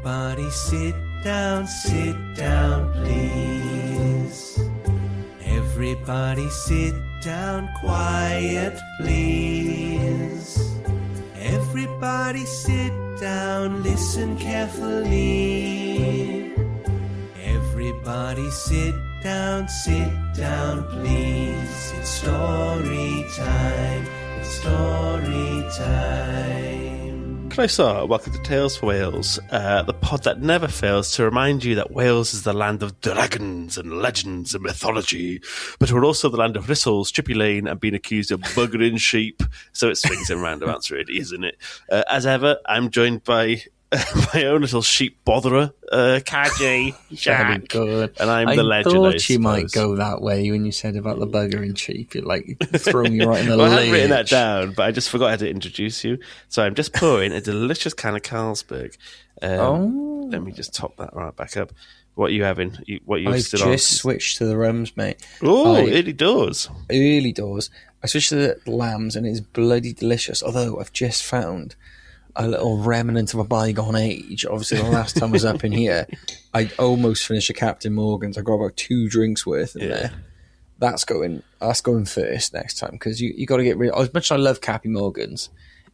Everybody sit down, please. Everybody sit down, quiet, please. Everybody sit down, listen carefully. Everybody sit down, please. It's story time, it's story time. Croeso, welcome to Tales for Wales, the pod that never fails to remind you that Wales is the land of dragons and legends and mythology, but we're also the land of whistles, chippy lane, and being accused of buggering sheep. So it swings and roundabouts, really, isn't it? As ever, I'm joined by my own little sheep botherer, Kaji, Jack, good. And I'm the legend. I thought you might go that way when you said about the buggering sheep. You're like throwing me right in the well, ledge. I hadn't written that down, but I just forgot how to introduce you. So I'm just pouring a delicious can of Carlsberg. Let me just top that right back up. What are you having? I've just switched to the rums, mate. Oh, early doors. Early doors. I switched to the lambs, and it's bloody delicious. Although I've just found a little remnant of a bygone age. Obviously, the last time I was up in here, I almost finished a Captain Morgan's. I got about 2 drinks worth in there. That's going first next time, because you got to get rid of, as much as I love Cappy Morgan's,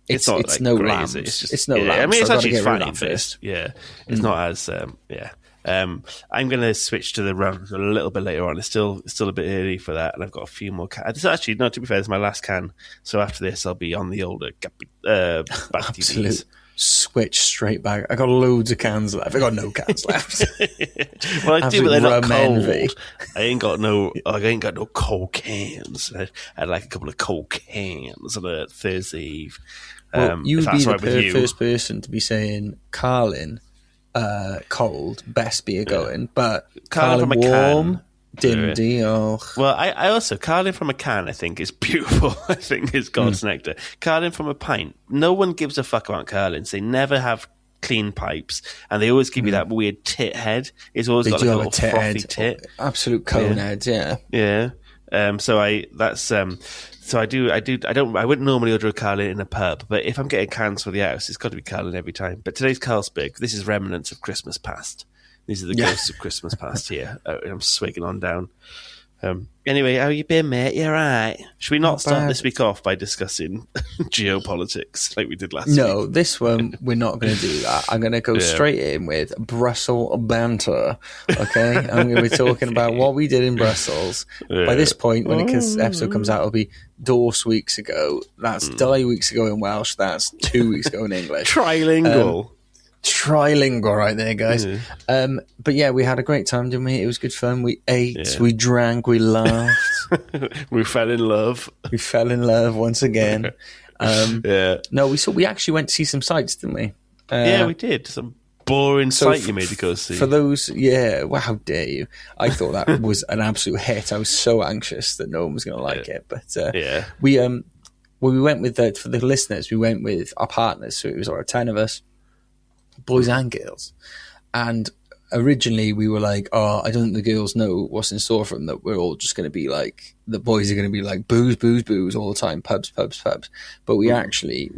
it's not it's like no great, lambs. is it? It's no lambs. I mean, it's so actually fine first. Yeah, it's not as I'm going to switch to the rums a little bit later on. It's still a bit early for that, and I've got a few more cans. It's actually, no, to be fair, it's my last can. So after this, I'll be on the older Absolute switch straight back. I got loads of cans left. I got no cans left. Well, I do, but they're not cold. Envy. I ain't got no cold cans. I had like a couple of cold cans on a Thursday Eve. Well, you would be the first person to be saying Carlin cold, best beer going, but Carlin from a warm, can. Dindy. Oh. Well, I also, Carlin from a can, I think, is beautiful. I think it's God's nectar. Carlin from a pint. No one gives a fuck about Carlins. They never have clean pipes, and they always give you that weird tit head. It's always got like a little frothy tit. Absolute cone head, yeah. Yeah. I wouldn't normally order a Carlin in a pub, but if I'm getting cans for the house, it's got to be Carlin every time. But today's Carlsberg, this is remnants of Christmas past. These are the ghosts of Christmas past here. I'm swigging on down. Anyway, how you been, mate? You all right? Should we not start this week off by discussing geopolitics like we did last week? No, this one, we're not going to do that. I'm going to go straight in with Brussels banter, okay? I'm going to be talking about what we did in Brussels. By this point, when the episode comes out, it'll be Dorse weeks ago. That's Die weeks ago in Welsh. That's 2 weeks ago in English. Trilingual. Trilingual right there, guys. But yeah, we had a great time, didn't we? It was good fun. We ate, we drank, we laughed. We fell in love. We fell in love once again. No, we actually went to see some sights, didn't we? Yeah, we did. Some boring sight you made to go see. For those, well, how dare you? I thought that was an absolute hit. I was so anxious that no one was going to like it. But we went with, for the listeners, we went with our partners. So it was 10 of us, boys and girls. And originally we were like, I don't think the girls know what's in store for them, that we're all just going to be like, the boys are going to be like booze, booze, booze all the time, pubs, pubs, pubs. But we actually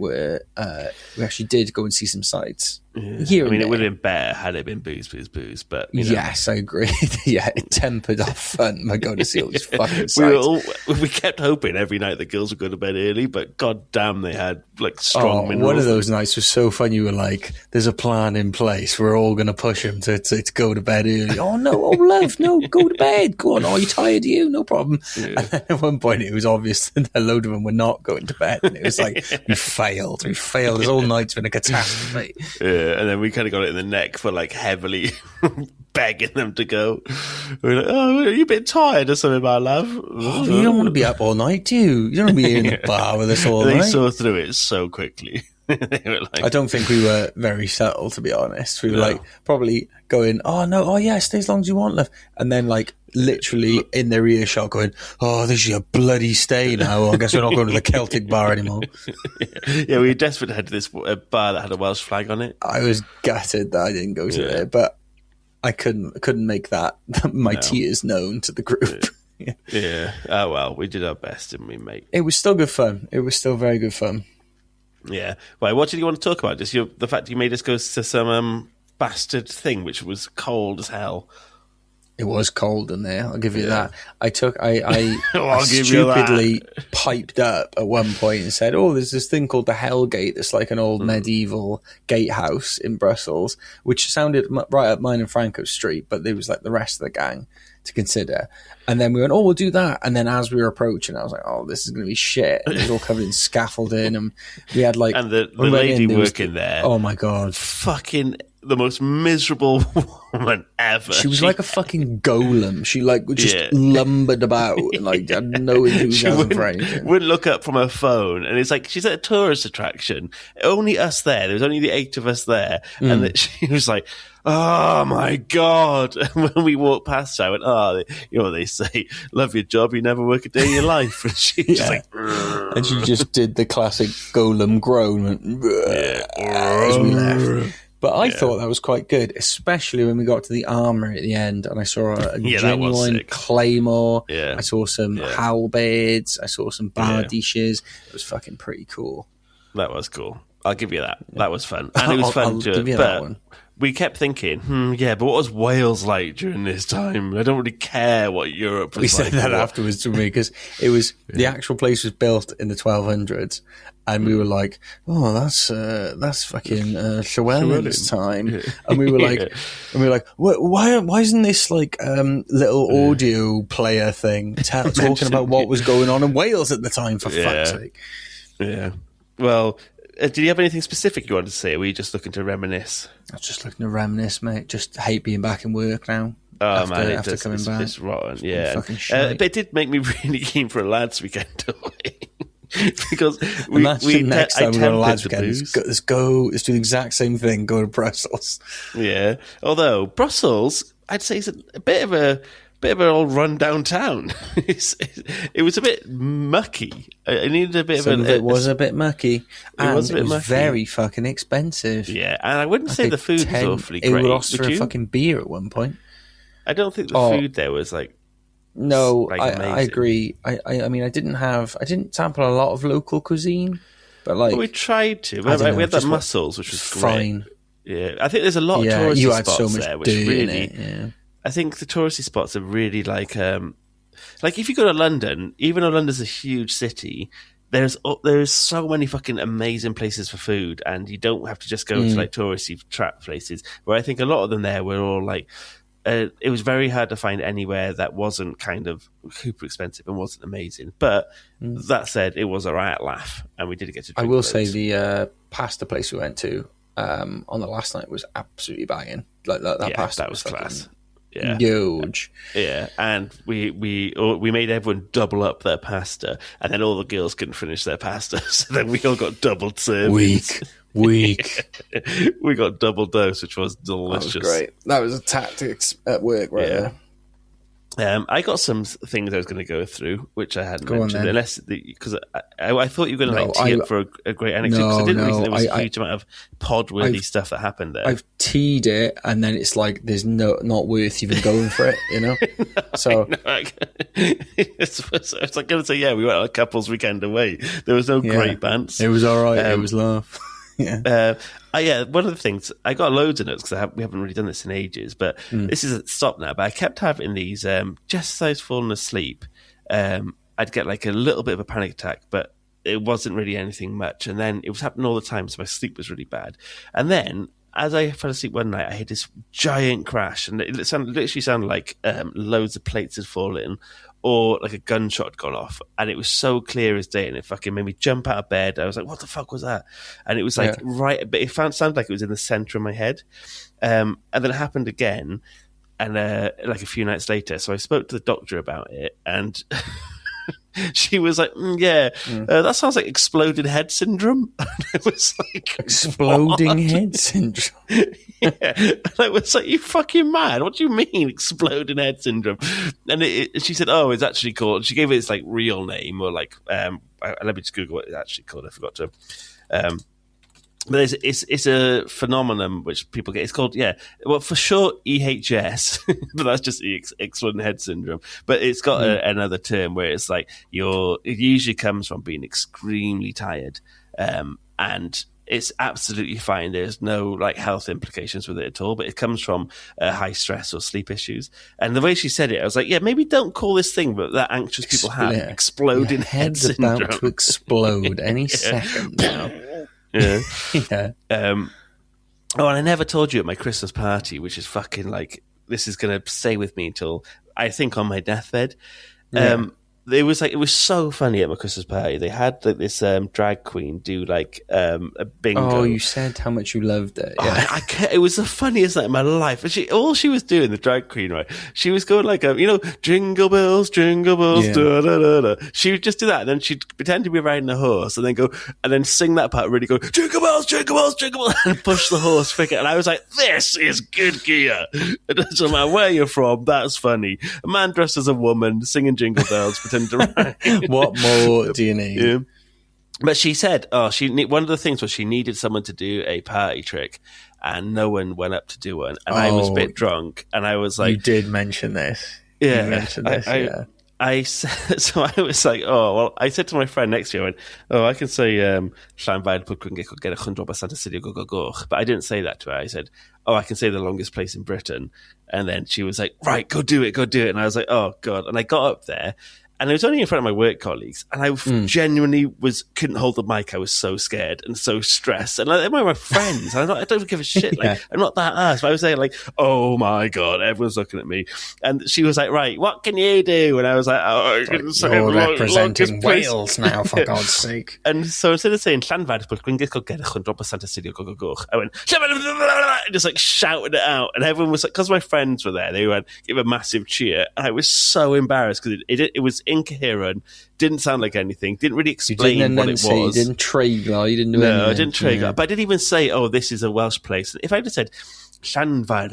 did go and see some sights. Yeah. I mean, it would have been better had it been booze, booze, booze. But yes, I agree. It tempered our fun. My God, to see all these fucking sights. We kept hoping every night the girls would go to bed early, but god damn, they had like strong minerals. One of those nights was so fun. You were like, "There's a plan in place. We're all going to push him to go to bed early." Oh no, love, no, go to bed. Go on. Are you tired? You no problem. Yeah. And then at one point, it was obvious that a load of them were not going to bed, and it was like we failed. This whole night's been a catastrophe. Yeah. And then we kind of got it in the neck for like heavily begging them to go. We're like, are you a bit tired or something, my love? You don't want to be up all night, do you? You don't want to be in the bar with us all night. They saw through it so quickly. They were like, I don't think we were very subtle, to be honest. We were like probably going, stay as long as you want, love. And then like literally in their earshot going, this is a bloody stay now. I guess we're not going to the Celtic bar anymore. Yeah, we were desperate to head to this bar that had a Welsh flag on it. I was gutted that I didn't go to there, but I couldn't make my tears known to the group. Yeah. Oh well, we did our best, didn't we, mate? It was still good fun. It was still very good fun. Yeah. Right, what did you want to talk about? Just the fact you made us go to some bastard thing, which was cold as hell. It was cold in there. I'll give you that. I I'll give stupidly you that. piped up at one point and said, "Oh, there's this thing called the Hell Gate. That's like an old medieval gatehouse in Brussels," which sounded right up mine and Franco's street, but there was like the rest of the gang to consider. And then we went, "Oh, we'll do that." And then as we were approaching, I was like, "Oh, this is going to be shit." And it was all covered in scaffolding, and we had like, and the lady working there. Oh my god, fucking the most miserable woman ever. She was like a fucking golem. She like just lumbered about and like had no enthusiasm for anything. Wouldn't look up from her phone, and it's like she's at a tourist attraction. Only us there. There was only the 8 of us there, and that she was like, "Oh my god!" And when we walked past her, I went, "Oh, you know what they say? Love your job, you never work a day in your life." And she was just like, and she just did the classic golem groan as we left. But I thought that was quite good, especially when we got to the armory at the end and I saw a genuine claymore. Yeah. I saw some halberds. I saw some bardishes. It was fucking pretty cool. That was cool. I'll give you that. That was fun. And it was fun to give you that one. We kept thinking, but what was Wales like during this time? I don't really care what Europe was like. We said that afterwards to me because it was the actual place was built in the 1200s, and we were like, "Oh, that's fucking Llewellyn's time," and we were like, "Why isn't this like little audio player thing talking about what was going on in Wales at the time? For fuck's sake!" Yeah. Well. Did you have anything specific you wanted to say, or were you just looking to reminisce? I was just looking to reminisce, mate. Just hate being back in work now. After coming back. It's rotten, yeah. But it did make me really keen for a lads' weekend away. Because next time we go to lads' weekend, let's do the exact same thing, go to Brussels. Yeah. Although, Brussels, I'd say, is a bit of an old run-down town. It was a bit mucky. It needed a bit Some of it was a bit mucky. And it was mucky. very fucking expensive. Yeah, and I wouldn't say the food was awfully great. It lost for a fucking beer at one point. I don't think the food there was like... No, amazing. I agree. I mean, I didn't sample a lot of local cuisine, but like... Well, we tried to. We had that mussels, which was fine. Great. Yeah, I think there's a lot of touristy spots so much there, which really... In it, yeah. I think the touristy spots are really like if you go to London, even though London's a huge city, there's so many fucking amazing places for food, and you don't have to just go to like touristy trap places. Where I think a lot of them there were all like, it was very hard to find anywhere that wasn't kind of super expensive and wasn't amazing. But that said, it was a right laugh, and we did get to drink I will loads. say the pasta place we went to on the last night was absolutely banging. Like that pasta was class. Yeah. Huge. Yeah, and we made everyone double up their pasta, and then all the girls couldn't finish their pasta, so then we all got doubled servings. Weak. We got double dose, which was delicious. That was great. That was a tactics at work there. I got some things I was going to go through, which I hadn't mentioned, because I thought you were going to tee up for a great anecdote, because I didn't really think there was a huge amount of pod-worthy stuff that happened there. I've teed it, and then it's like there's not worth even going for it, you know? So it's like going to say, we went on a couple's weekend away. There was no great bands. It was all right. It was laugh. One of the things, I got loads of notes because we haven't really done this in ages, but this is stopped now. But I kept having these, just as I was falling asleep, I'd get like a little bit of a panic attack, but it wasn't really anything much. And then it was happening all the time, so my sleep was really bad. And then, as I fell asleep one night, I had this giant crash, and it literally sounded like loads of plates had fallen, or like a gunshot had gone off, and it was so clear as day, and it fucking made me jump out of bed. I was like, what the fuck was that? And it was like right, but it sounded like it was in the center of my head. And then it happened again, and like a few nights later, so I spoke to the doctor about it, and she was like, that sounds like exploded head syndrome. And I was like, exploding head syndrome? And I was like, you fucking mad? What do you mean exploding head syndrome? And she said, oh, it's actually called, she gave it its like real name, or like, let me just Google what it's actually called. I forgot to. But it's a phenomenon which people get. It's called, for short, EHS, but that's just exploding head syndrome. But it's got another term where it's like it usually comes from being extremely tired, and it's absolutely fine. There's no like health implications with it at all, but it comes from high stress or sleep issues. And the way she said it, I was like, yeah, maybe don't call this thing that anxious people have exploding head syndrome. About to explode any second now. Yeah. Yeah. Oh, and I never told you at my Christmas party, which is fucking like, this is going to stay with me until I think on my deathbed. It was so funny at my Christmas party. They had like this drag queen do like a bingo. Oh, you said how much you loved it. Yeah. It was the funniest night of my life. And all she was doing, the drag queen, right? She was going like, jingle bells, da da da da. She would just do that, and then she'd pretend to be riding a horse, and then go and then sing that part, really go jingle bells, jingle bells, jingle bells, and push the horse figure. And I was like, this is good gear. It doesn't matter where you're from. That's funny. A man dressed as a woman singing jingle bells. What more do you need? Yeah. But she said, one of the things was she needed someone to do a party trick, and no one went up to do one. And I was a bit drunk, and I was like, "You did mention this." Yeah, you mentioned this. I said, so I was like, I said to my friend next to me, I went, I can say, Llanfair get 100% City go. But I didn't say that to her. I said, I can say the longest place in Britain. And then she was like, right, go do it. And I was like, oh God. And I got up there, and it was only in front of my work colleagues, and I genuinely couldn't hold the mic. I was so scared and so stressed, and they're my friends. I don't give a shit. Like, I'm not that ass. But I was there like, oh my God, everyone's looking at me. And she was like, right, what can you do? And I was like, I can say you're representing Wales now, for God's sake. And so instead of saying Llanfair, get 100% City go, I went just like shouted it out, and everyone was like, because my friends were there, they went give a massive cheer, and I was so embarrassed because it was incoherent, didn't sound like anything, didn't really explain what it was. You didn't trigger, you didn't do anything. No, I didn't trigger, but I didn't even say, this is a Welsh place. If I just said Llanfair,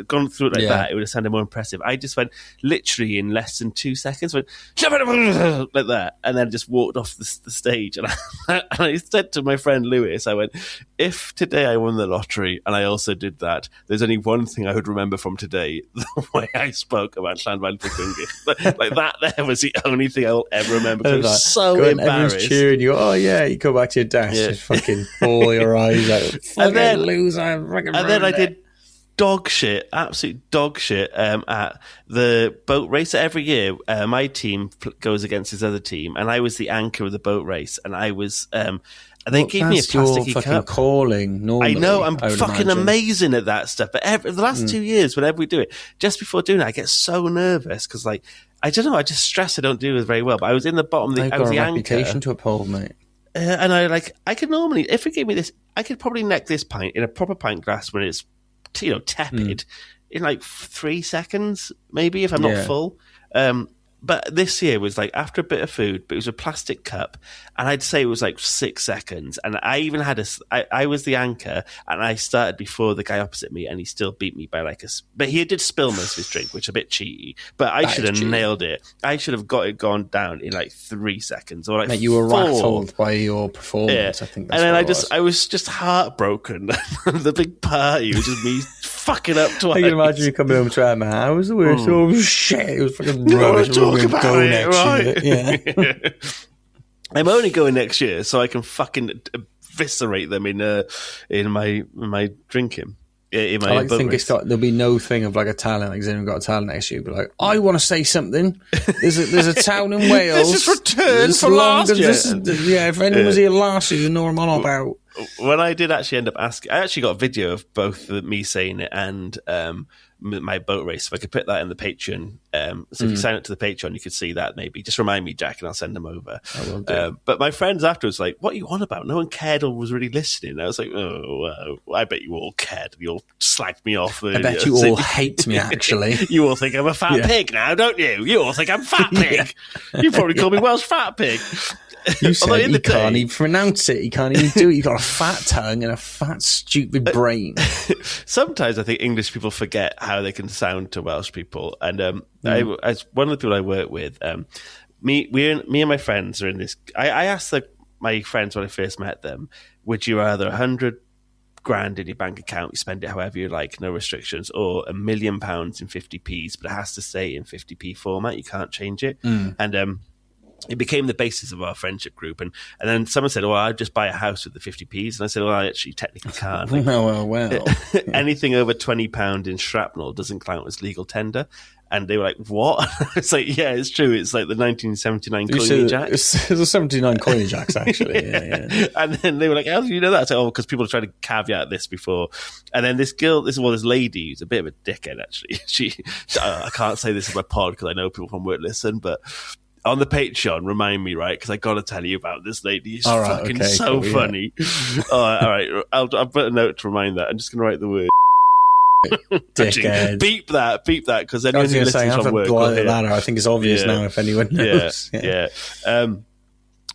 gone through it like that, it would have sounded more impressive. I just went literally in less than 2 seconds, went like that, and then just walked off the stage. And I said to my friend Lewis, I went, if today I won the lottery and I also did that, there's only one thing I would remember from today: the way I spoke about Llanfair. Like that there was the only thing I'll ever remember. I was so embarrassed. Everyone's cheering you. Oh yeah, you go back to your desk, just fucking bawl your eyes out. And then I did absolute dog shit at the boat race. Every year, my team goes against this other team, and I was the anchor of the boat race, and I was. They gave me a plasticky cup. Calling, normally, I know, I'm fucking amazing at that stuff. But the last 2 years, whenever we do it, just before doing it, I get so nervous because, like, I don't know, I just stress. I don't do it very well. But I was in the bottom. I was the anchor. Reputation to uphold, mate. And I could normally, if it gave me this, I could probably neck this pint in a proper pint glass when it's, tepid in like 3 seconds, maybe, if I'm not full. But this year was like after a bit of food, but it was a plastic cup, and I'd say it was like 6 seconds. And I even had I was the anchor, and I started before the guy opposite me, and he still beat me by but he did spill most of his drink, which is a bit cheaty. But I should have nailed it. I should have got it gone down in like 3 seconds or like. Mate, you were rattled by your performance. Yeah. I think. That's and then I was just heartbroken. The big party was just me fucking up twice. I can imagine you coming home to our man. How was the worst? Oh shit! It was fucking rubbish. Talk about it, right? Yeah. I'm only going next year, so I can fucking eviscerate them in my drinking. In my I think there'll be no thing of like a talent, like anyone got a talent next year, but like, I want to say something. There's a town in Wales. This is return for last year. If anyone was here last year, you know what I'm on about. When I did actually end up asking, I actually got a video of both me saying it and my boat race. If I could put that in the Patreon, so if you sign up to the Patreon, you could see that. Maybe just remind me, Jack, and I'll send them over. I will do. But my friends afterwards like, "What are you on about? No one cared or was really listening." And I was like, I bet you all cared. You all slagged me off. I bet you all hate me. Actually, you all think I'm a fat pig now, don't you? You all think I'm fat pig. You probably call me Welsh fat pig. You said he can't even pronounce it. He can't even do it. You've got a fat tongue and a fat, stupid brain. Sometimes I think English people forget how they can sound to Welsh people. And as one of the people I work with, me and my friends are in this. I asked my friends when I first met them, would you rather 100 grand in your bank account, you spend it however you like, no restrictions, or £1 million in 50p's, but it has to stay in 50p format. You can't change it. And it became the basis of our friendship group. And then someone said, well, I'd just buy a house with the 50p's. And I said, well, I actually technically can't. Like, well. Anything over £20 in shrapnel doesn't count as legal tender. And they were like, what? It's like, yeah, it's true. It's like the 1979 coinage act. It's the 79 coinage acts, actually. Yeah. And then they were like, how do you know that? I said, oh, because people have tried to caveat this before. And then this lady, who's a bit of a dickhead, actually. I can't say this in my pod because I know people from work listen, but on the Patreon, remind me, right? Because I got to tell you about this lady. She's so funny. Yeah. All right. I'll put a note to remind that. I'm just going to write the word. Dickhead. Beep that, because anyone who listens from work will hear. I think it's obvious now if anyone knows. Yeah.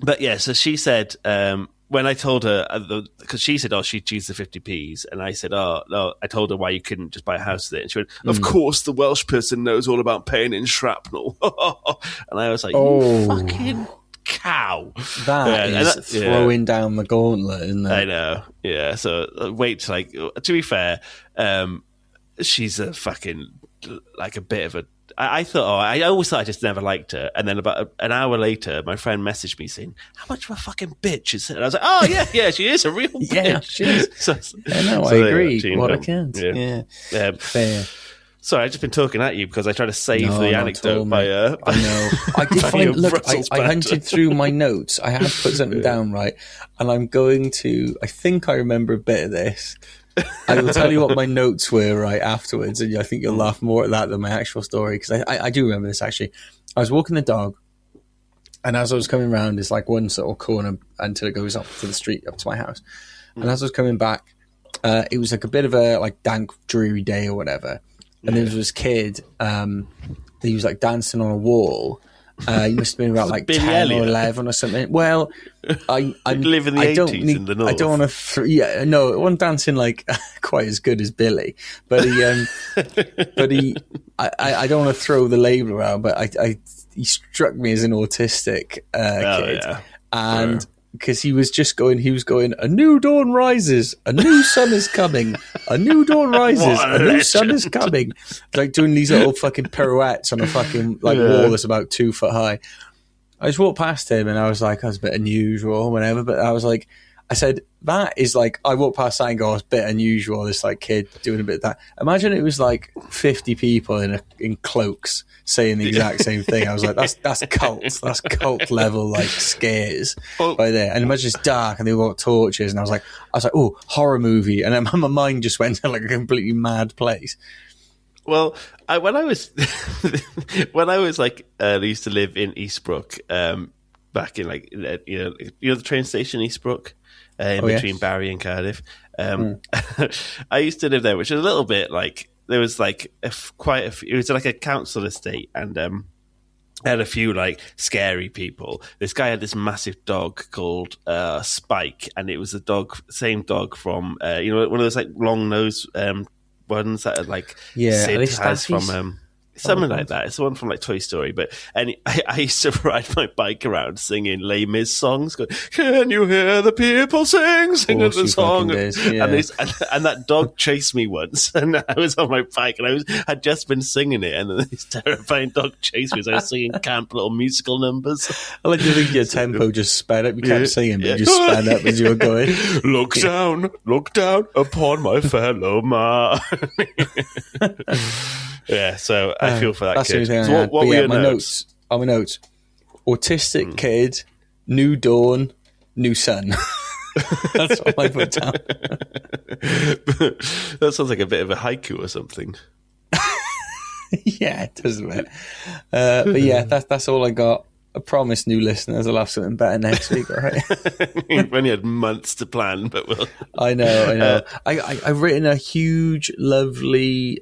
But yeah, so she said, when I told her, because she said, oh, she'd choose the 50p's, and I said, oh, no, I told her why you couldn't just buy a house with it. And she went, of course, the Welsh person knows all about paying in shrapnel. And I was like, you fucking cow. That is throwing down the gauntlet, isn't it? I know, yeah. So wait, to be fair, she's a fucking, like a bit of a, I always thought I just never liked her. And then about an hour later, my friend messaged me saying, how much of a fucking bitch is it? And I was like, oh, yeah, she is a real bitch. Yeah, she is. I agree. What I can't. Yeah. Fair. Sorry, I've just been talking at you because I tried to save the anecdote by... I know. I did find... Look, I hunted through my notes. I had put something down, right? And I'm going to... I think I remember a bit of this. I will tell you what my notes were right afterwards, and I think you'll laugh more at that than my actual story, because I do remember this, actually. I was walking the dog, and as I was coming around, it's like one sort of corner until it goes up to the street, up to my house. And as I was coming back, it was like a bit of a like dank, dreary day or whatever. And there was this kid, he was like dancing on a wall. He must have been about like 10 or 11 or something. Well, I live in the 80s in the north. I don't want to. No, it wasn't dancing like quite as good as Billy, but he. I don't want to throw the label around, but he struck me as an autistic kid, and because he was going, a new dawn rises, a new sun is coming, a new dawn rises, a new sun is coming. Like doing these little fucking pirouettes on a fucking like wall that's about 2 foot high. I just walked past him and I was like, that's a bit unusual or whatever, but I said, that is like, I walked past that and go, it's a bit unusual, this like kid doing a bit of that. Imagine it was like 50 people in cloaks saying the exact same thing. I was like, that's cult level like scares right there. And imagine it's dark and they've got torches, and I was like, oh, horror movie. And then my mind just went to like a completely mad place. Well, when I was like, I used to live in Eastbrook, back in like, you know the train station Eastbrook, between Barry and Cardiff. I used to live there, which is a little bit like, there was like quite a few, it was like a council estate, and had a few like scary people. This guy had this massive dog called Spike, and it was same dog from one of those like long nose ones that are like Sid has from something like that. It's the one from like Toy Story. And I used to ride my bike around singing Les Mis songs, going, can you hear the people singing the song? And that dog chased me once, and I was on my bike, and had just been singing it, and then this terrifying dog chased me as I was singing camp little musical numbers. I like to think your tempo just sped up. You kept singing, but you just sped up as you were going. Look down upon my fellow man. Yeah, so I feel for that kid. So what were your notes? My notes. Autistic kid, new dawn, new sun. That's what I put down. That sounds like a bit of a haiku or something. Yeah, it does a bit. But yeah, that's all I got. I promise new listeners I'll have something better next week, all right? You've only had months to plan, but we'll... I know. I've written a huge, lovely,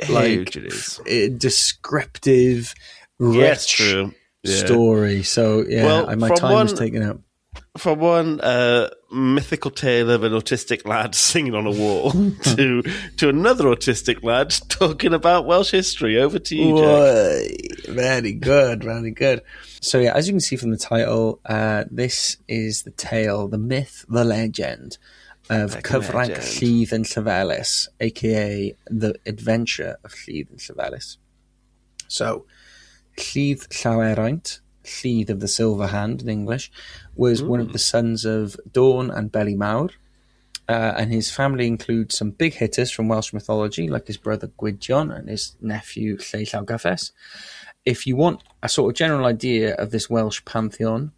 descriptive, rich story. So, yeah, my time was taken up. From one mythical tale of an autistic lad singing on a wall to another autistic lad talking about Welsh history. Over to you, Jack. Very good, very good. So yeah, as you can see from the title, this is the tale, the myth, the legend of Cyfranc Lludd and Llefelys, aka the adventure of Lludd and Llefelys. So, Lludd Llaweraint, Lludd of the Silver Hand in English, was one of the sons of Dawn and Beli Mawr. And his family includes some big hitters from Welsh mythology, like his brother Gwydion and his nephew Llefelys. If you want a sort of general idea of this Welsh pantheon,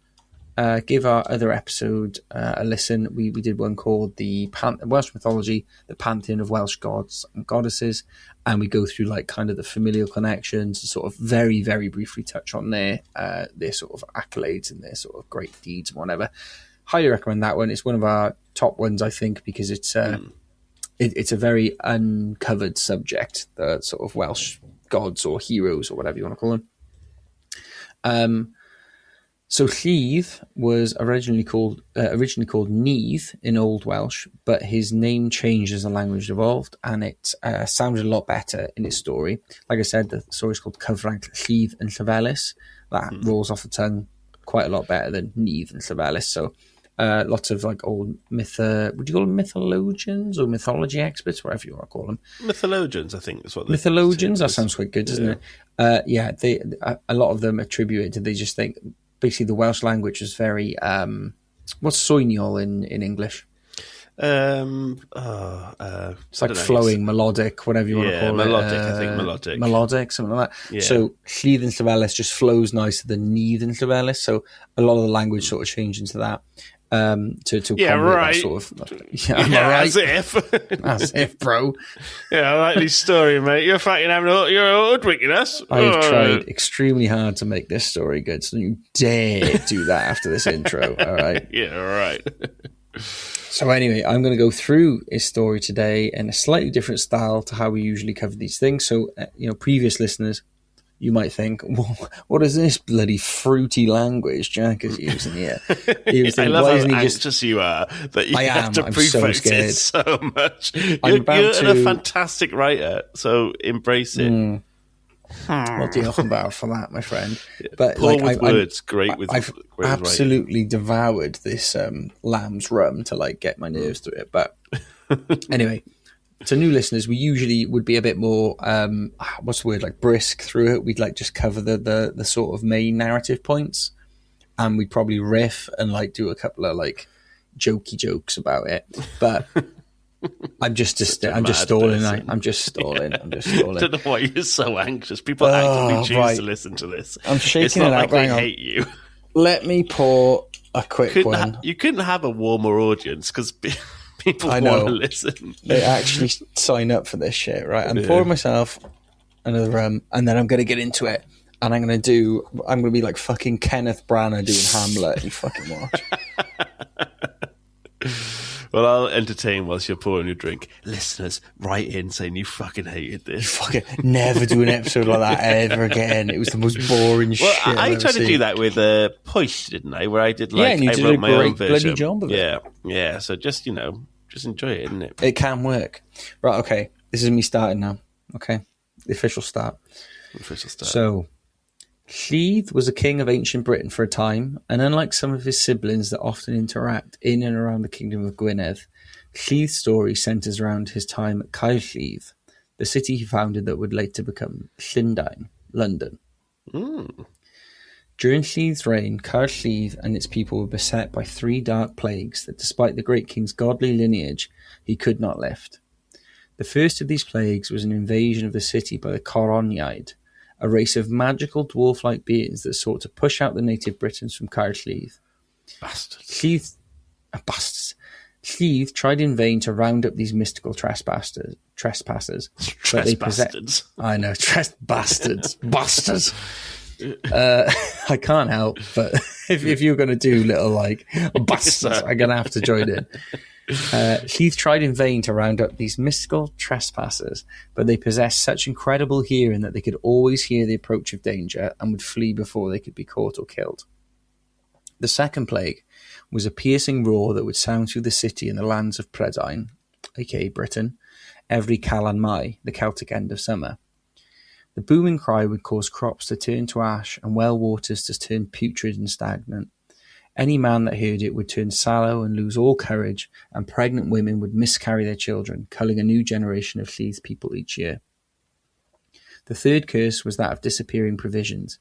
give our other episode a listen. We did one called the Welsh Mythology, the Pantheon of Welsh Gods and Goddesses, and we go through like kind of the familial connections and sort of very, very briefly touch on their sort of accolades and their sort of great deeds and whatever. Highly recommend that one. It's one of our top ones, I think, because it's it's a very uncovered subject, the sort of Welsh gods or heroes or whatever you want to call them. So Lludd was originally called Neath in Old Welsh, but his name changed as the language evolved, and it sounded a lot better in its story. Like I said, the story is called Cyfranc Lludd and Llefelys. That rolls off the tongue quite a lot better than Neath and Llefelys. So lots of like old would you call them mythologians or mythology experts, whatever you want to call them? Mythologians, I think is what. Mythologians. That sounds quite good, doesn't it? A lot of them attribute it to, they just think basically the Welsh language is very what's soiniol in English? It's like flowing, melodic, whatever you want to call melodic, it. I think melodic. Melodic, something like that. Yeah. So Lludd and Llefelys just flows nicer than Neath and Llefelys. So a lot of the language sort of changed into that. To right. That sort of, am I right? As if, bro. Yeah, I like this story, mate. You're fucking you're hoodwinking us. I've tried extremely hard to make this story good, so you dare do that after this intro. All right. Yeah, right. So anyway, I'm going to go through his story today in a slightly different style to how we usually cover these things. So, previous listeners, you might think, well, what is this bloody fruity language Jack is using here? I love how anxious you are that you have to prefix it so much. You're a fantastic writer, so embrace it. Well, diolch yn fawr for that, my friend. But poor with words, great with I've great absolutely devoured this lamb's rum to like get my nerves through it. But anyway, to new listeners, we usually would be a bit more what's the word, like brisk through it. We'd like just cover the sort of main narrative points, and we'd probably riff and like do a couple of like jokey jokes about it. But I'm just stalling. I'm just stalling. Yeah. I'm just stalling. I don't know why you're so anxious. People actively choose to listen to this. I'm shaking it's not it like out. They hate you. Let me pour a quick one. You couldn't have a warmer audience because people want to listen. They actually sign up for this shit, right? I'm pouring myself another rum, and then I'm going to get into it. And I'm going to be like fucking Kenneth Branagh doing Hamlet. You fucking watch. Well, I'll entertain whilst you're pouring your drink. Listeners, write in saying you fucking hated this. You fucking never do an episode like that ever again. It was the most boring shit. Well, I tried to do that with Push, didn't I? Where I did like, and I did wrote a my own great version. bloody job of it. Yeah. So just enjoy it, isn't it? It can work. Right, okay. This is me starting now. Okay. The official start. So, Lludd was a king of ancient Britain for a time, and unlike some of his siblings that often interact in and around the Kingdom of Gwynedd, Lludd's story centres around his time at Caerllidd, the city he founded that would later become Llundain, London. During Lludd's reign, Caerllidd and its people were beset by 3 dark plagues that, despite the great king's godly lineage, he could not lift. The first of these plagues was an invasion of the city by the Coroniaid, a race of magical dwarf-like beings that sought to push out the native Britons from Caerllidd. Bastards. Lludd tried in vain to round up these mystical trespassers. Bastards. I know, bastards. Bastards. I can't help, but if you're going to do little like bastards, I'm going to have to join in. Lludd tried in vain to round up these mystical trespassers, but they possessed such incredible hearing that they could always hear the approach of danger and would flee before they could be caught or killed. The second plague was a piercing roar that would sound through the city and the lands of Prydain, aka Britain, every Calan Mai, the Celtic end of summer. The booming cry would cause crops to turn to ash and well waters to turn putrid and stagnant. Any man that heard it would turn sallow and lose all courage, and pregnant women would miscarry their children, culling a new generation of Lludd's people each year. The third curse was that of disappearing provisions.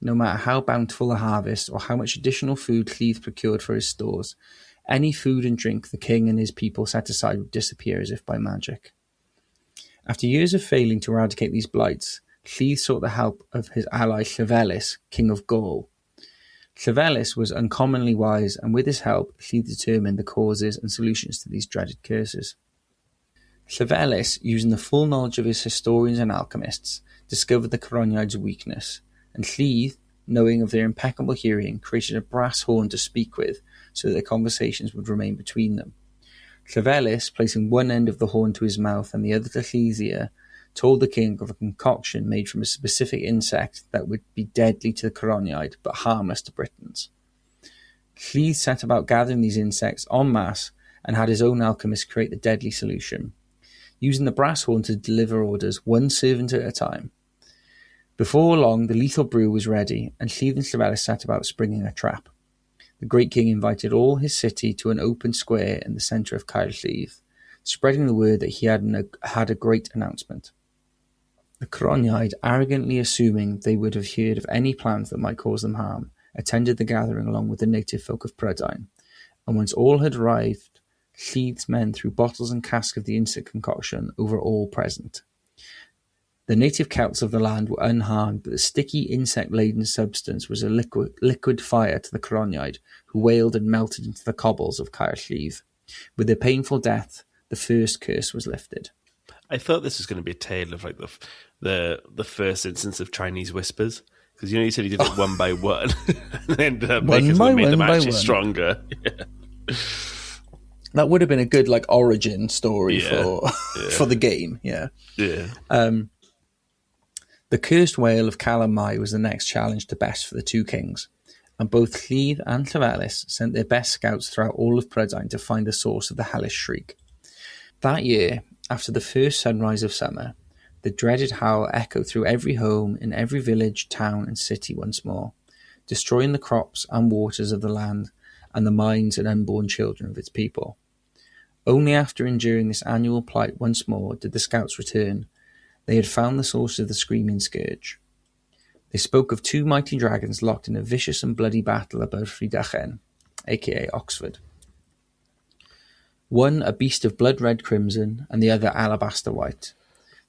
no matter how bountiful the harvest or how much additional food Lludd procured for his stores, any food and drink the king and his people set aside would disappear as if by magic. After years of failing to eradicate these blights, Lludd sought the help of his ally Llefelys, king of Gaul. Llefelys was uncommonly wise, and with his help, Lludd determined the causes and solutions to these dreaded curses. Llefelys, using the full knowledge of his historians and alchemists, discovered the Coroniaid's weakness, and Lludd, knowing of their impeccable hearing, created a brass horn to speak with, so that their conversations would remain between them. Llefelys, placing one end of the horn to his mouth and the other to Lludd's ear, told the king of a concoction made from a specific insect that would be deadly to the Coroniaid, but harmless to Britons. Lludd set about gathering these insects en masse and had his own alchemist create the deadly solution, using the brass horn to deliver orders one servant at a time. Before long, the lethal brew was ready, and Lludd and Llefelys set about springing a trap. The great king invited all his city to an open square in the centre of Caer Lludd, spreading the word that he had a great announcement. The Coroniaid, arrogantly assuming they would have heard of any plans that might cause them harm, attended the gathering along with the native folk of Prydain, and once all had arrived, Lludd's men threw bottles and casks of the insect concoction over all present. The native Celts of the land were unharmed, but the sticky, insect-laden substance was a liquid fire to the Coroniaid, who wailed and melted into the cobbles of Caer Lludd. With their painful death, the first curse was lifted. I thought this was going to be a tale of like the first instance of Chinese whispers, because you said he did it one by one, and ended up made them actually stronger. Yeah. That would have been a good origin story for the game. Yeah. The cursed whale of Calamai was the next challenge to best for the two kings, and both Lludd and Llefelys sent their best scouts throughout all of Prydain to find the source of the hellish shriek. That year, after the first sunrise of summer, the dreaded howl echoed through every home in every village, town and city once more, destroying the crops and waters of the land and the minds and unborn children of its people. Only after enduring this annual plight once more did the scouts return. They had found the source of the screaming scourge. They spoke of two mighty dragons locked in a vicious and bloody battle above Rhydychen, aka Oxford. One a beast of blood-red crimson, and the other alabaster white.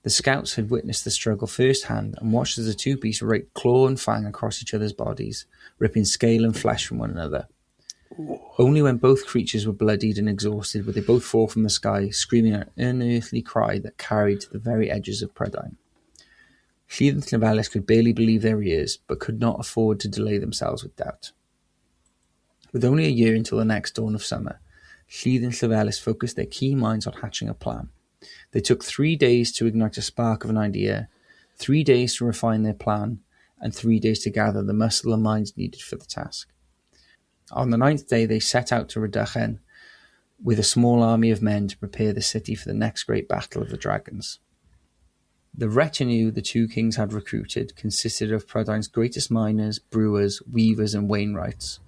The scouts had witnessed the struggle firsthand and watched as the two beasts raked claw and fang across each other's bodies, ripping scale and flesh from one another. Only when both creatures were bloodied and exhausted would they both fall from the sky, screaming an unearthly cry that carried to the very edges of Prydain. Lludd and Llefelys could barely believe their ears, but could not afford to delay themselves with doubt. With only a year until the next dawn of summer, Lludd and Llefelys focused their keen minds on hatching a plan. They took 3 days to ignite a spark of an idea, 3 days to refine their plan, and 3 days to gather the muscle and minds needed for the task. On the 9th day, they set out to Rhydychen with a small army of men to prepare the city for the next great battle of the dragons. The retinue the two kings had recruited consisted of Prydain's greatest miners, brewers, weavers, and wainwrights.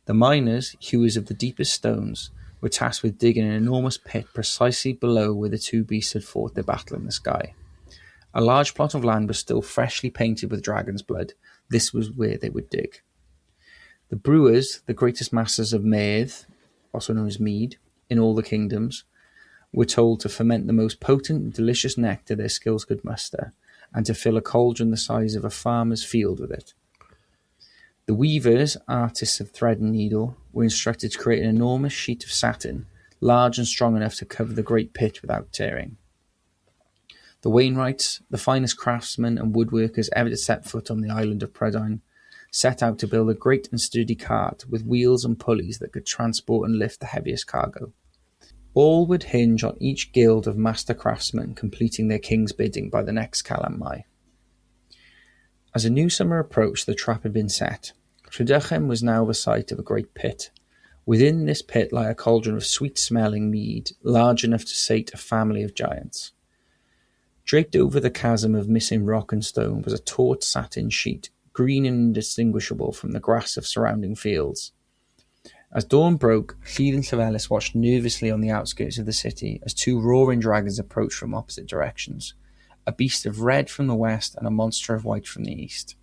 The miners, hewers of the deepest stones, were tasked with digging an enormous pit precisely below where the two beasts had fought their battle in the sky. A large plot of land was still freshly painted with dragon's blood. This was where they would dig. The brewers, the greatest masters of mead, also known as mead, in all the kingdoms, were told to ferment the most potent and delicious nectar their skills could muster, and to fill a cauldron the size of a farmer's field with it. The weavers, artists of thread and needle, were instructed to create an enormous sheet of satin, large and strong enough to cover the great pit without tearing. The wainwrights, the finest craftsmen and woodworkers ever to set foot on the island of Prydain, set out to build a great and sturdy cart with wheels and pulleys that could transport and lift the heaviest cargo. All would hinge on each guild of master craftsmen completing their king's bidding by the next Calamai. As a new summer approached, the trap had been set. Rhydychen was now the site of a great pit. Within this pit lay a cauldron of sweet-smelling mead, large enough to sate a family of giants. Draped over the chasm of missing rock and stone was a taut satin sheet, green and indistinguishable from the grass of surrounding fields. As dawn broke, Lludd and Llefelys watched nervously on the outskirts of the city as two roaring dragons approached from opposite directions, a beast of red from the west and a monster of white from the east.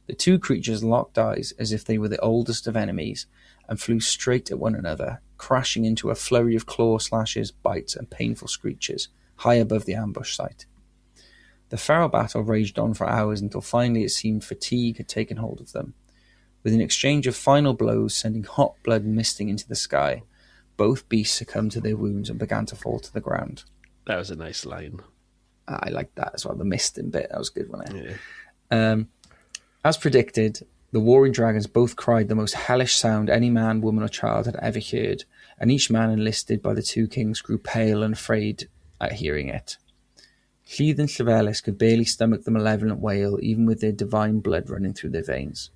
The two creatures locked eyes as if they were the oldest of enemies and flew straight at one another, crashing into a flurry of claw slashes, bites, and painful screeches high above the ambush site. The feral battle raged on for hours until finally it seemed fatigue had taken hold of them. With an exchange of final blows sending hot blood misting into the sky, both beasts succumbed to their wounds and began to fall to the ground. That was a nice line. I liked that as well, the misting bit. That was good, wasn't it? Yeah. As predicted, the warring dragons both cried the most hellish sound any man, woman, or child had ever heard, and each man enlisted by the two kings grew pale and afraid at hearing it. Lludd and Llefelys could barely stomach the malevolent wail, even with their divine blood running through their veins.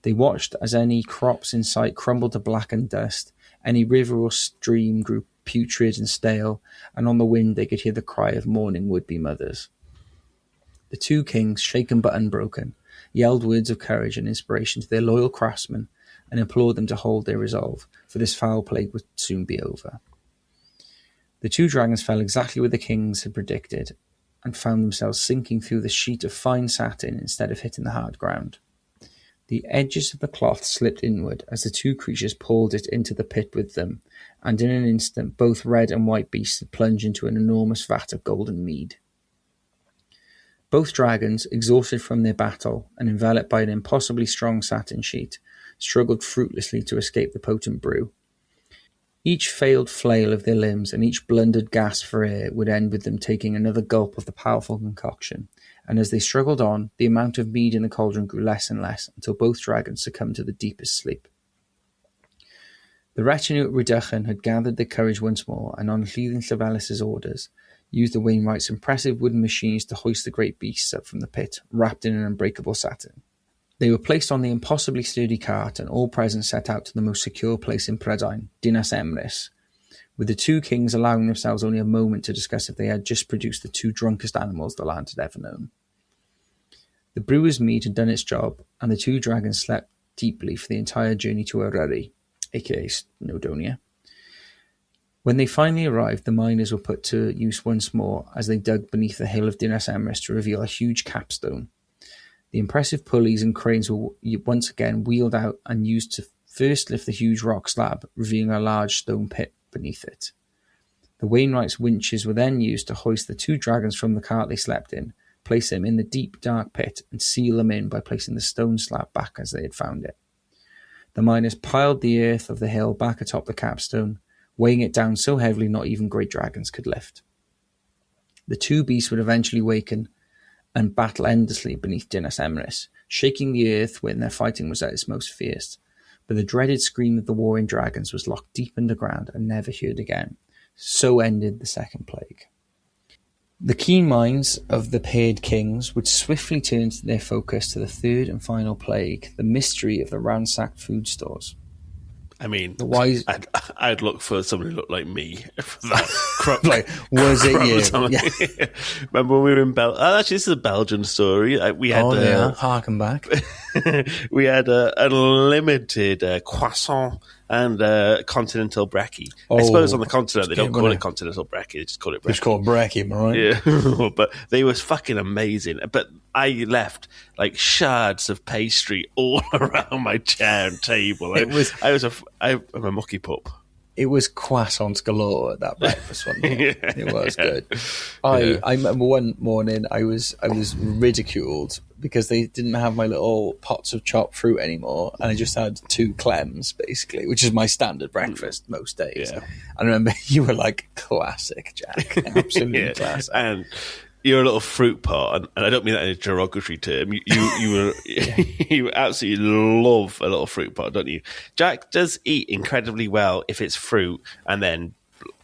They watched as any crops in sight crumbled to blackened dust, any river or stream grew putrid and stale, and on the wind they could hear the cry of mourning would-be mothers. The two kings, shaken but unbroken, yelled words of courage and inspiration to their loyal craftsmen and implored them to hold their resolve, for this foul plague would soon be over. The two dragons fell exactly where the kings had predicted, and found themselves sinking through the sheet of fine satin instead of hitting the hard ground. The edges of the cloth slipped inward as the two creatures pulled it into the pit with them, and in an instant both red and white beasts had plunged into an enormous vat of golden mead. Both dragons, exhausted from their battle and enveloped by an impossibly strong satin sheet, struggled fruitlessly to escape the potent brew. Each failed flail of their limbs and each blundered gasp for air would end with them taking another gulp of the powerful concoction, and as they struggled on, the amount of mead in the cauldron grew less and less until both dragons succumbed to the deepest sleep. The retinue at Rhydychen had gathered their courage once more, and on Lludd and Llefelys' orders, used the Wainwrights' impressive wooden machines to hoist the great beasts up from the pit, wrapped in an unbreakable satin. They were placed on the impossibly sturdy cart, and all present set out to the most secure place in Prydain, Dinas Emrys, with the two kings allowing themselves only a moment to discuss if they had just produced the two drunkest animals the land had ever known. The brewer's mead had done its job, and the two dragons slept deeply for the entire journey to Eryri, aka Snowdonia. When they finally arrived, the miners were put to use once more as they dug beneath the hill of Dinas Emrys to reveal a huge capstone. The impressive pulleys and cranes were once again wheeled out and used to first lift the huge rock slab, revealing a large stone pit beneath it. The Wainwrights' winches were then used to hoist the two dragons from the cart they slept in, place them in the deep, dark pit, and seal them in by placing the stone slab back as they had found it. The miners piled the earth of the hill back atop the capstone, weighing it down so heavily not even great dragons could lift. The two beasts would eventually waken and battle endlessly beneath Dinas Emrys, shaking the earth when their fighting was at its most fierce. But the dreaded scream of the warring dragons was locked deep underground and never heard again. So ended the second plague. The keen minds of the paired kings would swiftly turn their focus to the third and final plague, the mystery of the ransacked food stores. I mean, I'd look for somebody who looked like me for that crop. Like, was it you? Yeah. Remember when we were in actually, this is a Belgian story. We had, harken back. We had unlimited croissant and continental brekkie. I suppose on the continent they don't call it continental brekkie; they just call it brekkie. It's called brekkie, am I right? Yeah, but they was fucking amazing. But I left like shards of pastry all around my chair and table. I'm a mucky pup. It was croissants galore at that breakfast one day. Yeah, it was good. I remember one morning I was ridiculed because they didn't have my little pots of chopped fruit anymore, and I just had 2 clems basically, which is my standard breakfast most days. Yeah. I remember you were like, classic, Jack, absolutely classic. And you're a little fruit pot, and I don't mean that in a derogatory term. You absolutely love a little fruit pot, don't you? Jack does eat incredibly well if it's fruit, and then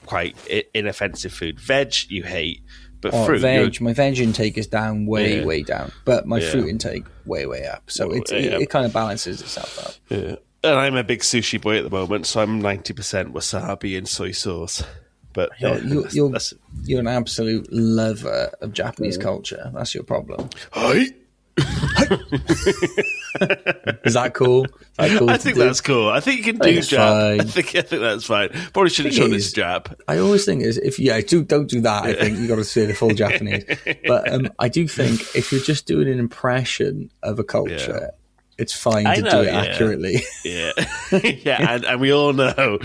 quite inoffensive food. Veg you hate, but fruit. My veg intake is down, way down, but my fruit intake way up. So it kind of balances itself out. Yeah. And I'm a big sushi boy at the moment, so I'm 90% wasabi and soy sauce. But you're an absolute lover of Japanese culture. That's your problem. Hi. Is that cool? I think that's cool. I think you can do jab. I think that's fine. Probably shouldn't have shown this jab. I always think don't do that. I think you got to say the full Japanese. But I do think if you're just doing an impression of a culture, it's fine to do it accurately. Yeah, yeah, and we all know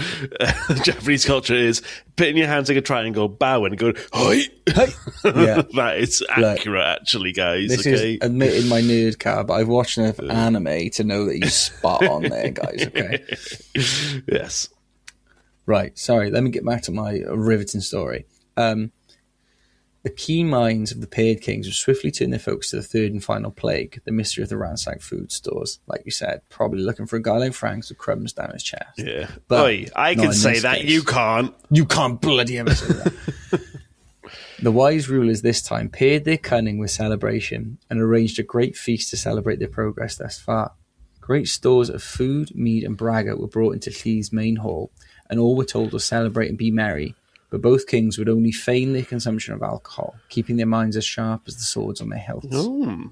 Japanese culture is putting your hands like a triangle, bowing, and going, "Hi, hi." Yeah, that is accurate, actually, guys. This is admitting my nerd card, but I've watched enough anime to know that you're spot on there, guys. Okay. Yes. Right. Sorry. Let me get back to my riveting story. The keen minds of the paired kings would swiftly turn their focus to the third and final plague, the mystery of the ransacked food stores. Like you said, probably looking for a guy like Frank's with crumbs down his chest. Yeah. But oi, I can say that, case. You can't. You can't bloody ever say that. The wise rulers this time paired their cunning with celebration and arranged a great feast to celebrate their progress thus far. Great stores of food, mead and braggot were brought into Llefelys' main hall, and all were told to celebrate and be merry. But both kings would only feign their consumption of alcohol, keeping their minds as sharp as the swords on their hilts. Ooh.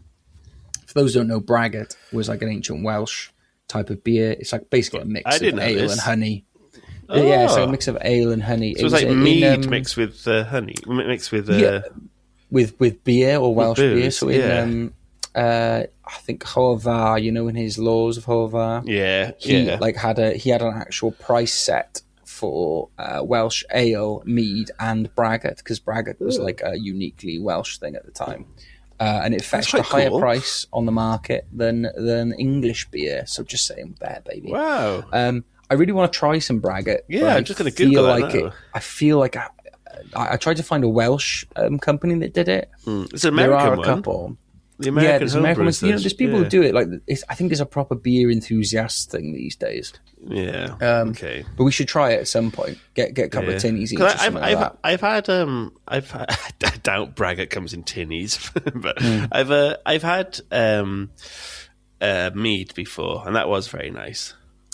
For those who don't know, braggot was like an ancient Welsh type of beer. It's like basically a mix of ale and honey. Oh. Yeah, it's like a mix of ale and honey. So it's like mead mixed with honey, mixed with with beer or Welsh beer. So in I think Horvar, in his laws of Horvar, he had an actual price set for Welsh ale, mead, and braggot, because braggot was like a uniquely Welsh thing at the time, and it fetched a higher price on the market than English beer. So just saying there, baby. Wow. I really want to try some braggot. Yeah, I'm just going to Google that now. I feel like I tried to find a Welsh company that did it. It's an American one. There are a couple. The American ones. There's people who do it. Like, I think there's a proper beer enthusiast thing these days. Yeah. Okay. But we should try it at some point. Get a couple of tinnies each. I've had I doubt braggot comes in tinnies, but I've had mead before, and that was very nice.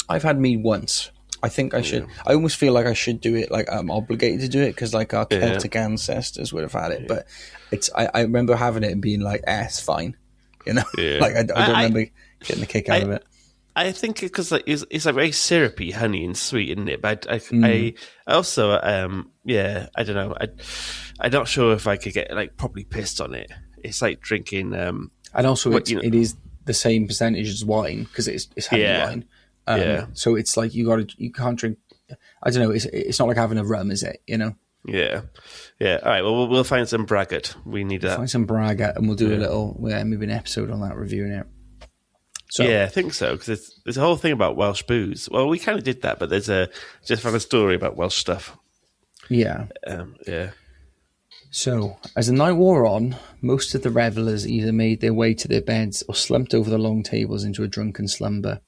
I've had mead once. I think I should. I almost feel like I should do it. Like I'm obligated to do it because like our Celtic ancestors would have had it. But I remember having it and being like, it's fine. Like I don't remember getting the kick out of it. I think because it's like very syrupy, honey and sweet, isn't it? But I also I don't know. I'm not sure if I could get like properly pissed on it. It's like drinking. And also, it is the same percentage as wine because it's honey wine. So it's like you can't drink. I don't know. It's not like having a rum, is it? Yeah. All right. Well, we'll find some braggot. We need that. Find some braggot, and we'll do a little, maybe an episode on that, reviewing it. So yeah, I think so, because there's a whole thing about Welsh booze. Well, we kind of did that, but there's just found a story about Welsh stuff. Yeah. Yeah. So, as the night wore on, most of the revellers either made their way to their beds or slumped over the long tables into a drunken slumber.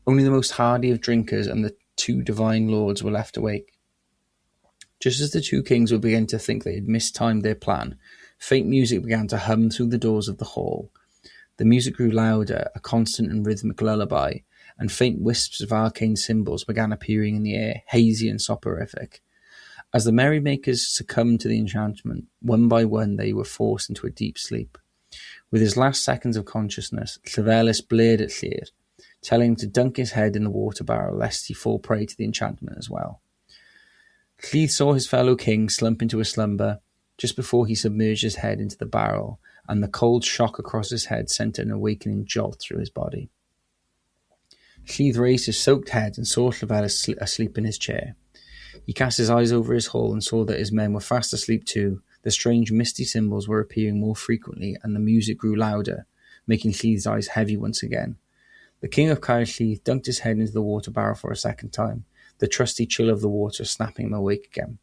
Only the most hardy of drinkers and the two divine lords were left awake. Just as the two kings would begin to think they had mistimed their plan, faint music began to hum through the doors of the hall. The music grew louder, a constant and rhythmic lullaby, and faint wisps of arcane symbols began appearing in the air, hazy and soporific. As the merrymakers succumbed to the enchantment, one by one they were forced into a deep sleep. With his last seconds of consciousness, Llefelys blared at Lludd, telling him to dunk his head in the water barrel lest he fall prey to the enchantment as well. Lludd saw his fellow king slump into a slumber just before he submerged his head into the barrel, and the cold shock across his head sent an awakening jolt through his body. Lludd raised his soaked head and saw Llefelys asleep in his chair. He cast his eyes over his hall and saw that his men were fast asleep too. The strange misty symbols were appearing more frequently, and the music grew louder, making Lludd's eyes heavy once again. The king of Lludd dunked his head into the water barrel for a second time, the trusty chill of the water snapping him awake again.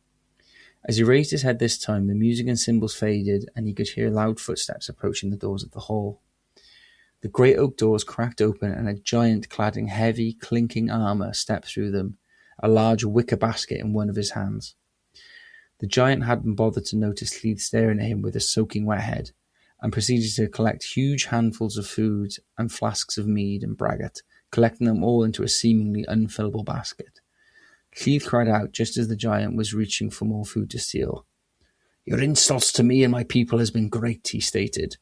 As he raised his head this time, the music and symbols faded, and he could hear loud footsteps approaching the doors of the hall. The great oak doors cracked open, and a giant clad in heavy, clinking armour stepped through them, a large wicker basket in one of his hands. The giant hadn't bothered to notice Lludd staring at him with a soaking wet head, and proceeded to collect huge handfuls of food and flasks of mead and braggot, collecting them all into a seemingly unfillable basket. Lludd cried out just as the giant was reaching for more food to steal. "Your insults to me and my people has been great," he stated,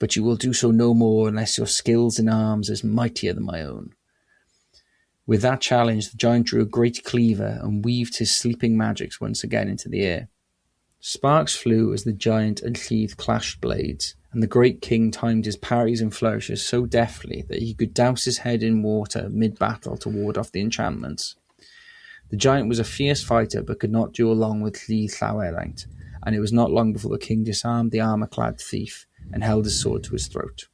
but you will do so no more unless your skills in arms is mightier than my own. With that challenge, the giant drew a great cleaver and weaved his sleeping magics once again into the air. Sparks flew as the giant and Lludd clashed blades, and the great king timed his parries and flourishes so deftly that he could douse his head in water mid-battle to ward off the enchantments. The giant was a fierce fighter, but could not duel long with Llefelys, and it was not long before the king disarmed the armour-clad thief and held his sword to his throat.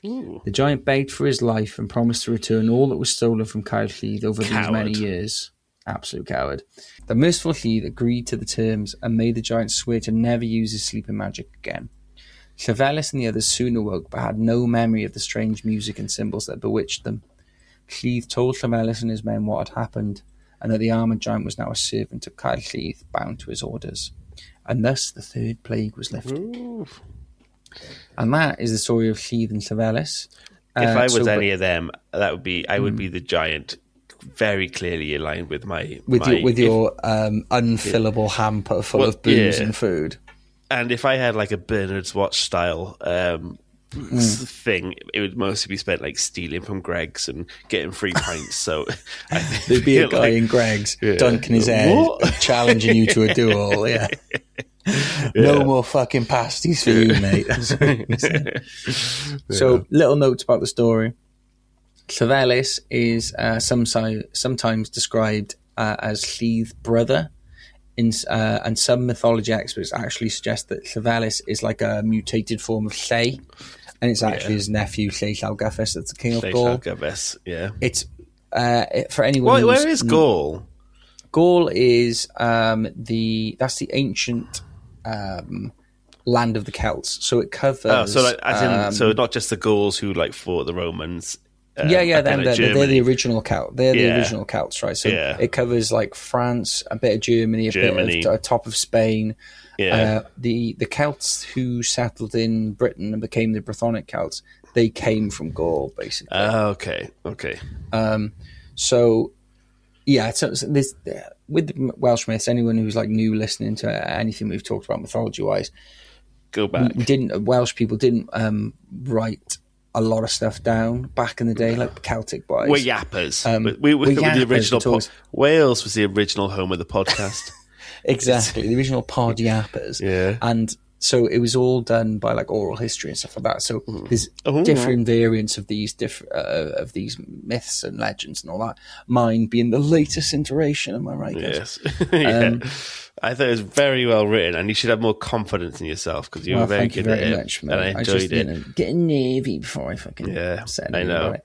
Ooh. The giant begged for his life and promised to return all that was stolen from Llefelys over these many years. Absolute coward. The merciful Lludd agreed to the terms and made the giant swear to never use his sleeping magic again. Llefelys and the others soon awoke, but had no memory of the strange music and symbols that bewitched them. Lludd told Llefelys and his men what had happened, and that the armoured giant was now a servant of Lludd, bound to his orders. And thus the third plague was lifted. Ooh. And that is the story of Lludd and Llefelys. If I was any of them, I would be the giant, very clearly aligned with your unfillable hamper full of booze and food. And if I had like a Bernard's Watch style thing, it would mostly be spent like stealing from Greg's and getting free pints. So I think there'd be a guy in Greg's dunking his head, challenging you to a duel. Yeah. No more fucking pasties for you, mate. That's what he said. So, little notes about the story. Llefelys is sometimes described as Lludd's brother, and some mythology experts actually suggest that Llefelys is like a mutated form of Lle, and it's actually his nephew Llefelys that's the king of Gaul. Yeah. It's for anyone. Where is Gaul? Gaul is that's the ancient land of the Celts. So it covers. So not just the Gauls who like fought the Romans. They're the original Celt. They're the original Celts, right? So it covers like France, a bit of Germany, bit of top of Spain. Yeah. The Celts who settled in Britain and became the Brythonic Celts, they came from Gaul, basically. Okay. So this with the Welsh myths, anyone who's like new listening to anything we've talked about mythology-wise, go back. Welsh people didn't write a lot of stuff down back in the day, like Celtic boys. We're yappers. We're the original. Wales was the original home of the podcast. Exactly, the original pod yappers. Yeah, and so it was all done by like oral history and stuff like that. So there's different variants of these myths and legends and all that. Mine being the latest iteration. Am I right, guys? Yes. I thought it was very well written, and you should have more confidence in yourself because you were very good at it. Much, and I enjoyed it. Getting nervy before I fucking said I know. About it.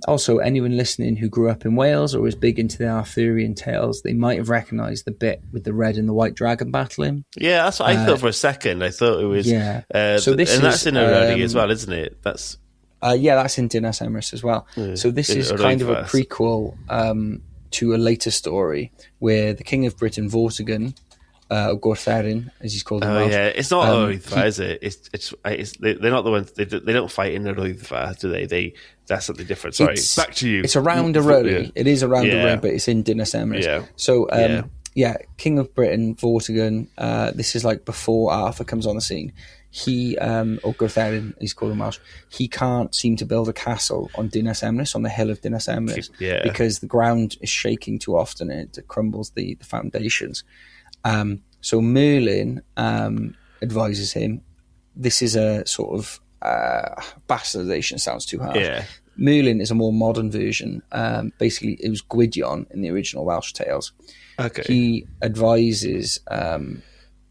Also, anyone listening who grew up in Wales or was big into the Arthurian tales, they might have recognised the bit with the red and the white dragon battling. Yeah, that's what I thought for a second. I thought it was. Yeah. That's in Eryri as well, isn't it? That's. That's in Dinas Emrys as well. Yeah, so this is kind of a prequel to a later story where the King of Britain, Vortigern, Gwrtherin, as he's called in Welsh. Yeah, it's not Oryddfa, is it? They're not the ones. They don't fight in Oryddfa, do they? That's something different. Sorry, back to you. It's around Eryri. Yeah. It is around Eryri, but it's in Dinas Emrys. Yeah. So, King of Britain, Vortigern. This is like before Arthur comes on the scene. He, or Gwrtherin, he's called in Welsh, he can't seem to build a castle on Dinas Emrys, on the hill of Dinas Emrys, because the ground is shaking too often and it crumbles the foundations. So Merlin advises him. This is a sort of bastardization, sounds too harsh. Yeah. Merlin is a more modern version. Basically, it was Gwydion in the original Welsh tales. Okay. He advises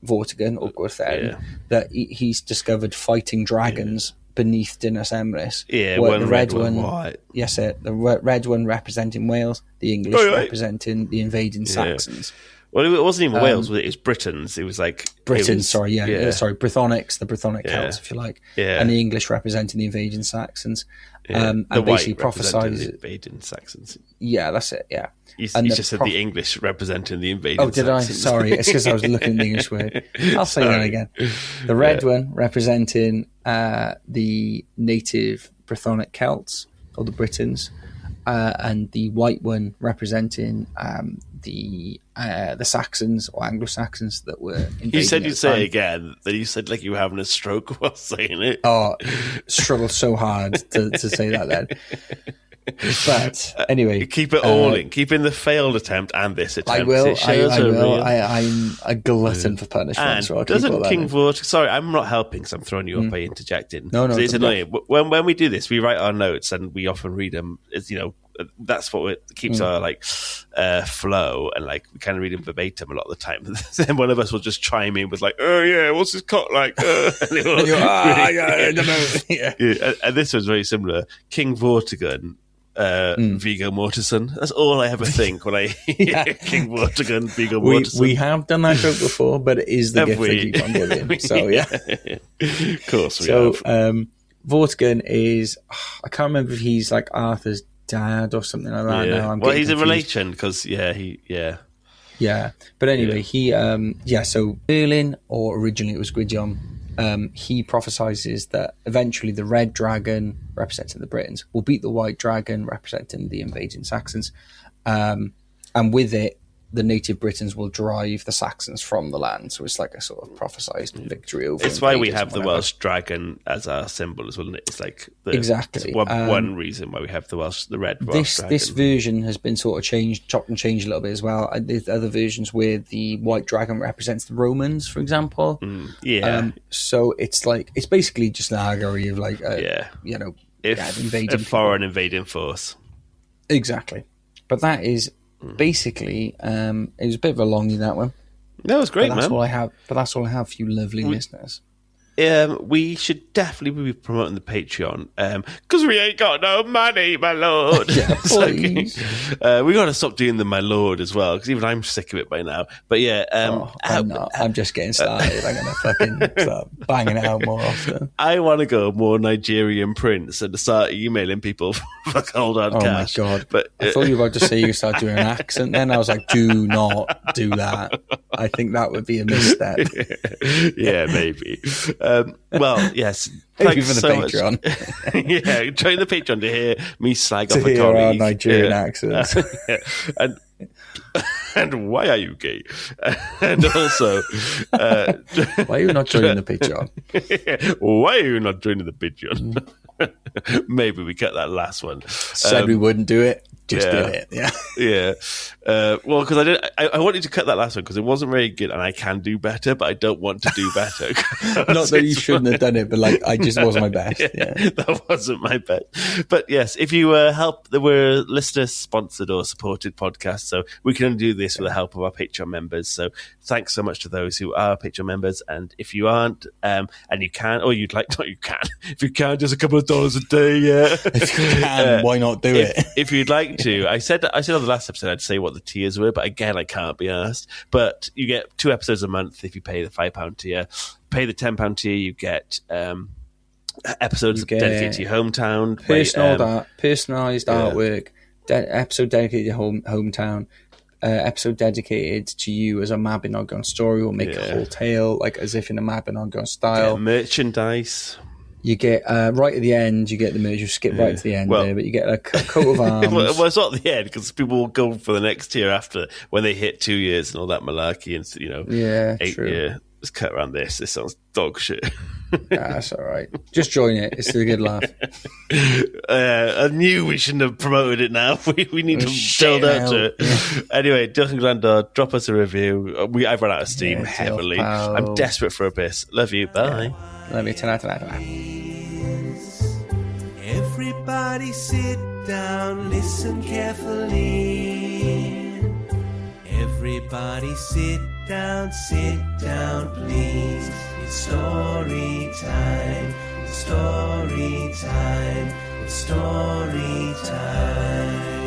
Vortigern or Gwrtherin that he's discovered fighting dragons beneath Dinas Emrys. Yeah, one red, one white. Yes, the red one representing Wales, the English representing the invading Saxons. Well, it wasn't even Wales, was it? It was Britons. It was like... Britons, Brythonics, the Brythonic Celts, if you like. Yeah. And the English representing the invading Saxons. Yeah. And the basically white prophesies... the invading Saxons. Yeah, that's it, yeah. You just said the English representing the invading Saxons. Oh, did I? Sorry, it's because I was looking at the English word. I'll say that again. The red one representing the native Brythonic Celts, or the Britons. and the white one representing the Saxons or Anglo-Saxons that were invading. You said you'd say it again, then you said like you were having a stroke while saying it. Oh, struggled so hard to say that then. But anyway, keep it all in. Keep in the failed attempt and this attempt. I will. I'm a glutton for punishment. And so doesn't King Vortigern... Sorry, I'm not helping, so I'm throwing you up by interjecting. No, it's annoying. When we do this, we write our notes and we often read them. It's, that's what keeps our flow, and like we kind of read them verbatim a lot of the time. Then one of us will just chime in with like, "Oh yeah, what's his cock like?" And I don't know. Yeah. And this was very similar. King Vortigern. Viggo Mortensen. That's all I ever think when I hear King Vortigern, Viggo Mortensen. We have done that joke before, but it is the gift that keeps on giving. So yeah, of course we have. Vortigern is, I can't remember if he's like Arthur's dad or something like that. Yeah. Now He's confused. a relation because Yeah. But anyway, so Merlin, or originally it was Gwydion, he prophesizes that eventually the red dragon, representing the Britons, will beat the white dragon, representing the invading Saxons. And with it, the native Britons will drive the Saxons from the land. So it's like a sort of prophesized victory over. It's why we have the Welsh dragon as our symbol as well, isn't it? It's like exactly one reason why we have the red Welsh dragon. This version has been sort of chopped and changed a little bit as well. There's other versions where the white dragon represents the Romans, for example. So it's basically just an allegory of like invading foreign invading force. Exactly, but that is. Basically, it was a bit of a longie, that one. That was great, but that's man. All I have. But that's all I have for you lovely listeners. We should definitely be promoting the Patreon because we ain't got no money, my lord. Yeah, please. We got to stop doing the my lord as well because even I'm sick of it by now. But yeah, I'm not. I'm just getting started. I'm gonna fucking start banging it out more often. I want to go more Nigerian prince and start emailing people for cold hard cash. Oh my god! But I thought you were about to say you start doing an accent. Then I was like, do not do that. I think that would be a misstep. Yeah, maybe. Well, yes. Thank you for the so Patreon. Yeah, join the Patreon to hear me slag off a hear colleague. Our Nigerian accents. And why are you gay? And also, why are you not joining the Patreon? Why are you not joining the Patreon? Maybe we cut that last one. Said we wouldn't do it. Just did it. Yeah. Yeah. Well, because I wanted to cut that last one because it wasn't very good, and I can do better, but I don't want to do better. Not that you shouldn't have done it, but like I just wasn't my best. Yeah. That wasn't my best. But yes, if you help, we're listener sponsored or supported podcast, so we can only do this with the help of our Patreon members. So thanks so much to those who are Patreon members, and if you aren't, and you can, or you'd like, not you can, if you can, just a couple of dollars a day, yeah. If you can, why not do it? If you'd like to, I said on the last episode I'd say what the tiers were, but again I can't be asked. But you get 2 episodes a month if you pay the £5 tier. Pay the £10 tier, you get episodes dedicated to your hometown, personalised artwork, episode dedicated to your hometown, episode dedicated to you as a Mabinogion story. We'll make a whole tale, like as if in a Mabinogion style. Merchandise. You get right at the end. You get the merch. You skip right to the end there, but you get a coat of arms. Well, it's not the end because people will go for the next tier after when they hit 2 years and all that malarkey and 8 year. Let's cut around this. This sounds dog shit. That's all right. Just join it. It's a good laugh. I knew we shouldn't have promoted it now. We need to build up to it. Yeah. Anyway, Duncan Grandad, drop us a review. I've run out of steam heavily. I'm desperate for a piss. Love you. Bye. Love you. Tonight. Everybody sit down, listen carefully. Everybody sit down, please. It's story time, it's story time, it's story time.